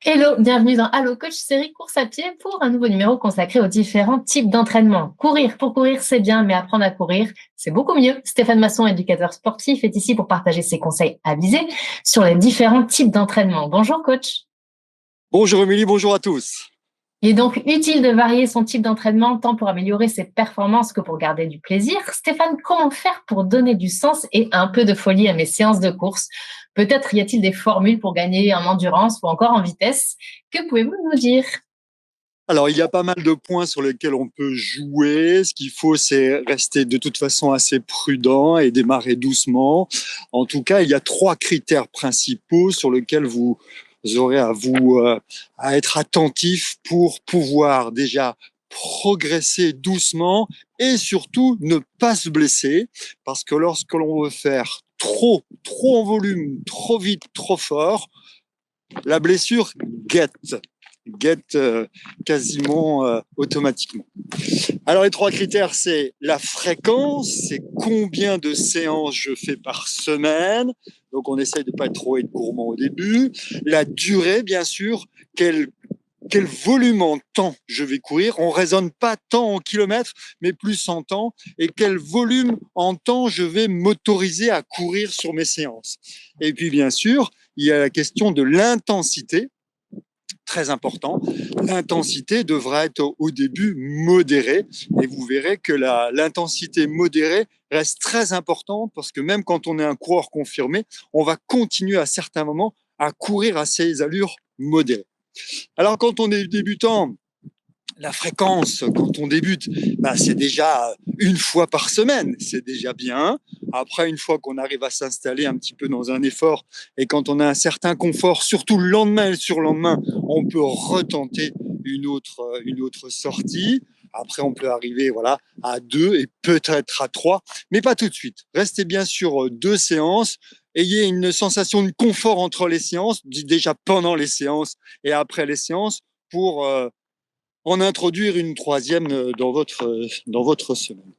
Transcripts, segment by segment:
Hello, bienvenue dans Allo Coach série course à pied pour un nouveau numéro consacré aux différents types d'entraînement. Courir pour courir, c'est bien, mais apprendre à courir, c'est beaucoup mieux. Stéphane Masson, éducateur sportif, est ici pour partager ses conseils avisés sur les différents types d'entraînement. Bonjour coach. Bonjour Émilie, bonjour à tous. Il est donc utile de varier son type d'entraînement tant pour améliorer ses performances que pour garder du plaisir. Stéphane, comment faire pour donner du sens et un peu de folie à mes séances de course? Peut-être y a-t-il des formules pour gagner en endurance ou encore en vitesse? Que pouvez-vous nous dire? Alors, il y a pas mal de points sur lesquels on peut jouer. Ce qu'il faut, c'est rester de toute façon assez prudent et démarrer doucement. En tout cas, il y a trois critères principaux sur lesquels vous aurez à être attentif pour pouvoir déjà progresser doucement et surtout ne pas se blesser. Parce que lorsque l'on veut faire trop en volume, trop vite, trop fort, la blessure guette quasiment automatiquement. Alors les trois critères, c'est la fréquence, c'est combien de séances je fais par semaine, donc on essaye de pas être trop être gourmand au début. La durée, bien sûr, quel volume en temps je vais courir. On raisonne pas tant en kilomètres, mais plus en temps. Et quel volume en temps je vais m'autoriser à courir sur mes séances. Et puis, bien sûr, il y a la question de l'intensité, très important. L'intensité devra être au début modérée. Et vous verrez que l'intensité modérée reste très importante parce que même quand on est un coureur confirmé, on va continuer à certains moments à courir à ces allures modérées. Alors, quand on est débutant, la fréquence, quand on débute, c'est déjà une fois par semaine, c'est déjà bien. Après, une fois qu'on arrive à s'installer un petit peu dans un effort et quand on a un certain confort, surtout le lendemain et le surlendemain, on peut retenter une autre sortie. Après, on peut arriver à 2 et peut-être à 3, mais pas tout de suite. Restez bien sur 2 séances. Ayez une sensation de confort entre les séances, déjà pendant les séances et après les séances, pour en introduire une troisième dans votre semaine.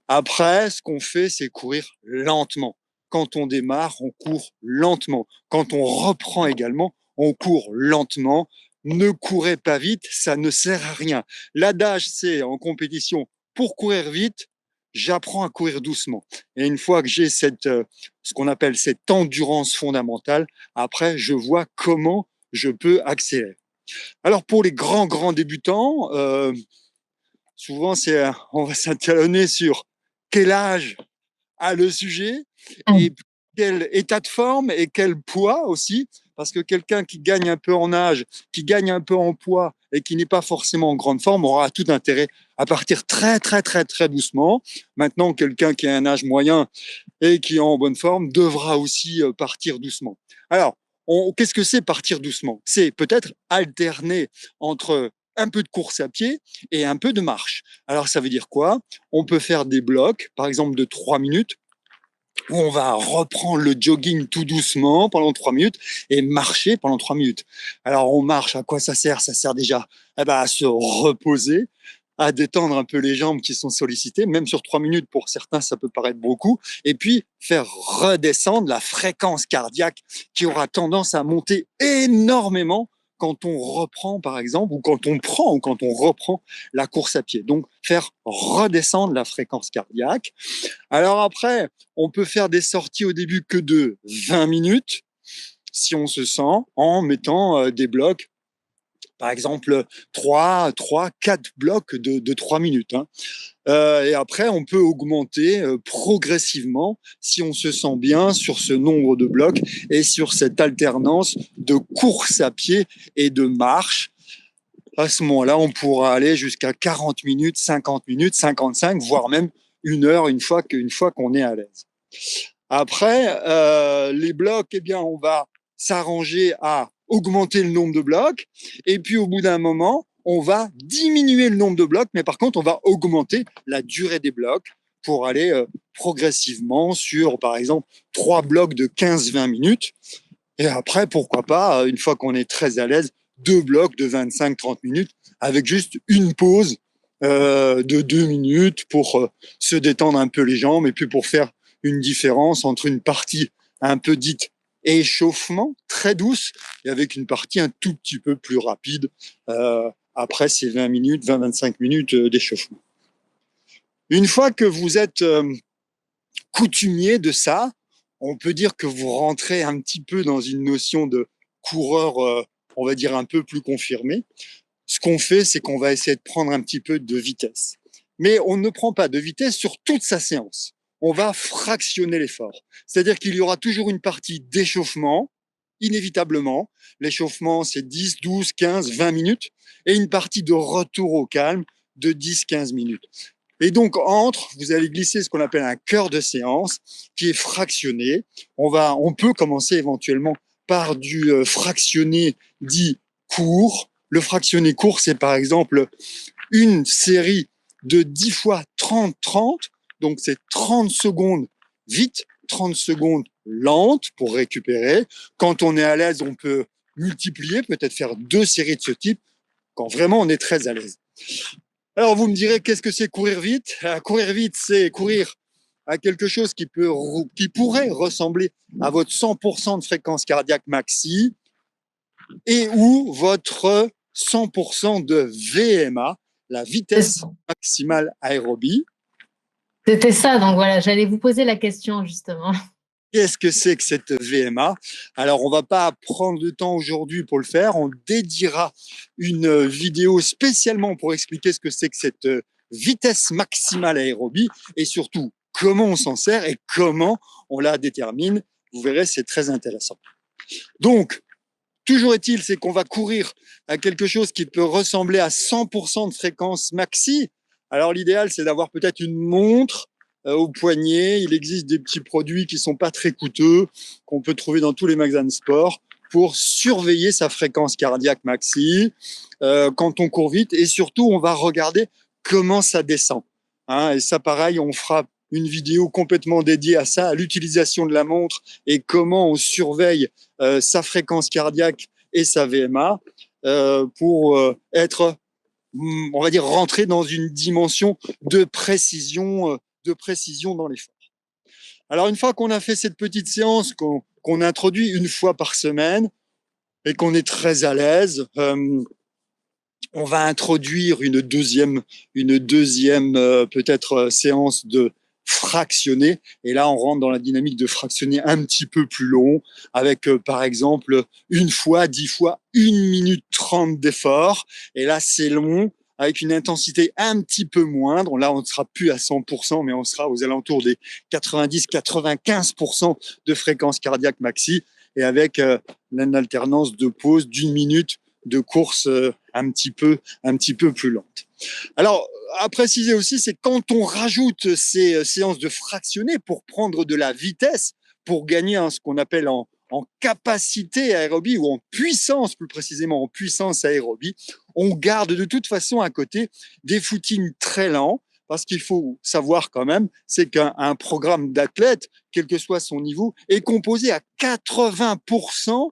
Après, ce qu'on fait, c'est courir lentement. Quand on démarre, on court lentement. Quand on reprend également, on court lentement. Ne courez pas vite, ça ne sert à rien. L'adage, c'est en compétition, pour courir vite, j'apprends à courir doucement. Et une fois que j'ai ce qu'on appelle cette endurance fondamentale, après, je vois comment je peux accélérer. Alors pour les grands débutants, souvent on va s'interroger sur quel âge a le sujet et quel état de forme et quel poids aussi, parce que quelqu'un qui gagne un peu en âge, qui gagne un peu en poids et qui n'est pas forcément en grande forme aura tout intérêt à partir très doucement. Maintenant, quelqu'un qui a un âge moyen et qui est en bonne forme devra aussi partir doucement. Alors, qu'est-ce que c'est partir doucement? C'est peut-être alterner entre un peu de course à pied et un peu de marche. Alors, ça veut dire quoi? On peut faire des blocs, par exemple de 3 minutes, où on va reprendre le jogging tout doucement pendant 3 minutes et marcher pendant 3 minutes. Alors, on marche, à quoi ça sert? Ça sert déjà à se reposer, à détendre un peu les jambes qui sont sollicitées, même sur 3 minutes, pour certains, ça peut paraître beaucoup, et puis faire redescendre la fréquence cardiaque qui aura tendance à monter énormément quand on reprend, par exemple, ou quand on reprend la course à pied. Donc, faire redescendre la fréquence cardiaque. Alors après, on peut faire des sorties au début que de 20 minutes, si on se sent, en mettant des blocs, par exemple 4 blocs de 3 minutes. Hein. Et après, on peut augmenter progressivement si on se sent bien sur ce nombre de blocs et sur cette alternance de course à pied et de marche. À ce moment-là, on pourra aller jusqu'à 40 minutes, 50 minutes, 55, voire même 1 heure une fois qu'on est à l'aise. Après, les blocs, eh bien, on va s'arranger à augmenter le nombre de blocs. Et puis, au bout d'un moment, on va diminuer le nombre de blocs, mais par contre, on va augmenter la durée des blocs pour aller progressivement sur, par exemple, 3 blocs de 15-20 minutes. Et après, pourquoi pas, une fois qu'on est très à l'aise, 2 blocs de 25-30 minutes avec juste une pause de 2 minutes pour se détendre un peu les jambes et puis pour faire une différence entre une partie un peu dite échauffement très douce et avec une partie un tout petit peu plus rapide après ces 20 minutes, 20-25 minutes d'échauffement. Une fois que vous êtes coutumier de ça, on peut dire que vous rentrez un petit peu dans une notion de coureur, on va dire un peu plus confirmé. Ce qu'on fait, c'est qu'on va essayer de prendre un petit peu de vitesse. Mais on ne prend pas de vitesse sur toute sa séance. On va fractionner l'effort. C'est-à-dire qu'il y aura toujours une partie d'échauffement, inévitablement. L'échauffement, c'est 10, 12, 15, 20 minutes. Et une partie de retour au calme de 10, 15 minutes. Et donc, vous allez glisser ce qu'on appelle un cœur de séance qui est fractionné. On peut commencer éventuellement par du fractionné dit court. Le fractionné court, c'est par exemple une série de 10 fois 30-30. Donc, c'est 30 secondes vite, 30 secondes lentes pour récupérer. Quand on est à l'aise, on peut multiplier, peut-être faire 2 séries de ce type quand vraiment on est très à l'aise. Alors, vous me direz, qu'est-ce que c'est courir vite? Courir vite, c'est courir à quelque chose qui pourrait ressembler à votre 100% de fréquence cardiaque maxi et ou votre 100% de VMA, la vitesse maximale aérobie. C'était ça, donc voilà, j'allais vous poser la question justement. Qu'est-ce que c'est que cette VMA? Alors, on va pas prendre de temps aujourd'hui pour le faire. On dédiera une vidéo spécialement pour expliquer ce que c'est que cette vitesse maximale aérobie et surtout comment on s'en sert et comment on la détermine. Vous verrez, c'est très intéressant. Donc, toujours est-il, c'est qu'on va courir à quelque chose qui peut ressembler à 100% de fréquence maxi. Alors, l'idéal, c'est d'avoir peut-être une montre au poignet. Il existe des petits produits qui sont pas très coûteux, qu'on peut trouver dans tous les magasins de sport pour surveiller sa fréquence cardiaque maxi quand on court vite. Et surtout, on va regarder comment ça descend. Et ça, pareil, on fera une vidéo complètement dédiée à ça, à l'utilisation de la montre et comment on surveille sa fréquence cardiaque et sa VMA pour être, on va dire, rentré dans une dimension de précision dans l'effort. Alors, une fois qu'on a fait cette petite séance qu'on introduit une fois par semaine et qu'on est très à l'aise, on va introduire une deuxième peut-être séance de fractionner. Et là, on rentre dans la dynamique de fractionner un petit peu plus long avec, par exemple, une fois, 10 fois, 1 minute 30 d'effort. Et là, c'est long avec une intensité un petit peu moindre. Là, on ne sera plus à 100%, mais on sera aux alentours des 90-95% de fréquence cardiaque maxi et avec une alternance de pause d'1 minute de course un petit peu plus lente. Alors, à préciser aussi, c'est quand on rajoute ces séances de fractionné pour prendre de la vitesse, pour gagner ce qu'on appelle en capacité aérobie ou en puissance, plus précisément en puissance aérobie, on garde de toute façon à côté des footings très lents, parce qu'il faut savoir quand même, c'est qu'un programme d'athlète, quel que soit son niveau, est composé à 80%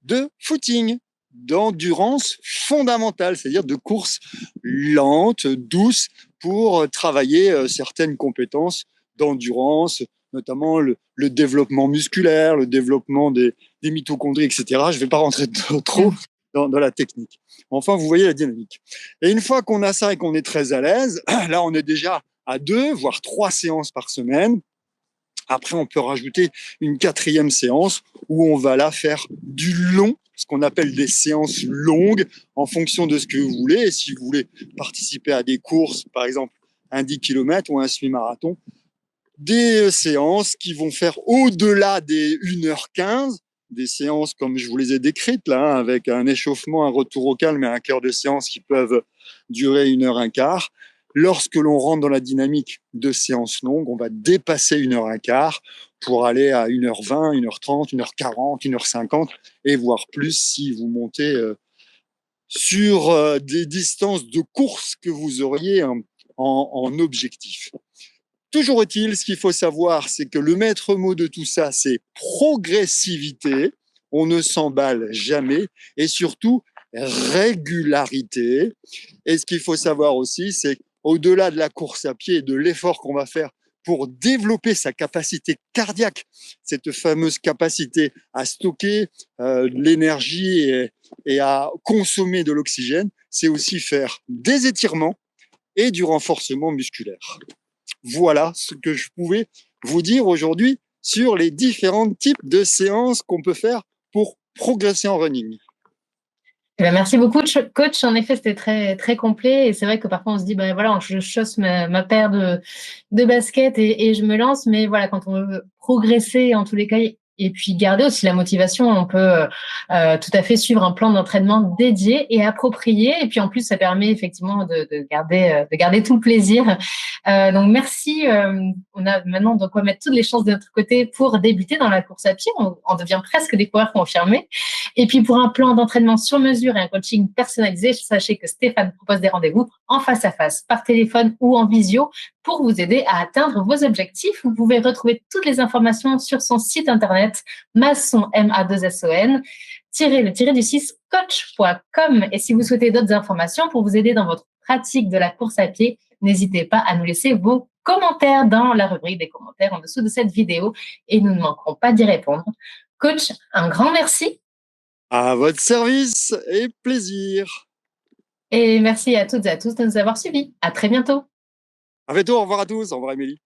de footing, d'endurance fondamentale, c'est-à-dire de courses lentes, douces, pour travailler certaines compétences d'endurance, notamment le développement musculaire, le développement des mitochondries, etc. Je ne vais pas rentrer trop dans la technique. Enfin, vous voyez la dynamique. Et une fois qu'on a ça et qu'on est très à l'aise, là, on est déjà à 2, voire 3 séances par semaine. Après, on peut rajouter une 4e séance où on va là faire du long, ce qu'on appelle des séances longues en fonction de ce que vous voulez. Et si vous voulez participer à des courses, par exemple un 10 km ou un semi-marathon, des séances qui vont faire au-delà des 1h15, des séances comme je vous les ai décrites là, avec un échauffement, un retour au calme et un cœur de séance qui peuvent durer 1h15. Lorsque l'on rentre dans la dynamique de séances longues, on va dépasser 1h15 pour aller à 1h20, 1h30, 1h40, 1h50 et voire plus si vous montez sur des distances de course que vous auriez en objectif. Toujours est-il, ce qu'il faut savoir, c'est que le maître mot de tout ça, c'est progressivité. On ne s'emballe jamais et surtout régularité. Et ce qu'il faut savoir aussi, c'est au-delà de la course à pied et de l'effort qu'on va faire pour développer sa capacité cardiaque, cette fameuse capacité à stocker l'énergie et à consommer de l'oxygène, c'est aussi faire des étirements et du renforcement musculaire. Voilà ce que je pouvais vous dire aujourd'hui sur les différents types de séances qu'on peut faire pour progresser en running. Eh ben, merci beaucoup, coach. En effet, c'était très, très complet. Et c'est vrai que parfois, on se dit, ben voilà, je chausse ma paire de baskets et je me lance. Mais voilà, quand on veut progresser, en tous les cas, et puis garder aussi la motivation, on peut tout à fait suivre un plan d'entraînement dédié et approprié. Et puis en plus, ça permet effectivement de garder tout le plaisir. Donc merci. On a maintenant de quoi mettre toutes les chances de notre côté pour débuter dans la course à pied. On devient presque des coureurs confirmés. Et puis pour un plan d'entraînement sur mesure et un coaching personnalisé, sachez que Stéphane propose des rendez-vous en face à face, par téléphone ou en visio pour vous aider à atteindre vos objectifs. Vous pouvez retrouver toutes les informations sur son site internet mason, M-A-2-S-O-N, le tiré du 6 coach.com. Et si vous souhaitez d'autres informations pour vous aider dans votre pratique de la course à pied, n'hésitez pas à nous laisser vos commentaires dans la rubrique des commentaires en dessous de cette vidéo et nous ne manquerons pas d'y répondre. Coach, un grand merci. À votre service et plaisir. Et merci à toutes et à tous de nous avoir suivis. À très bientôt. À bientôt, au revoir à tous, au revoir Émilie.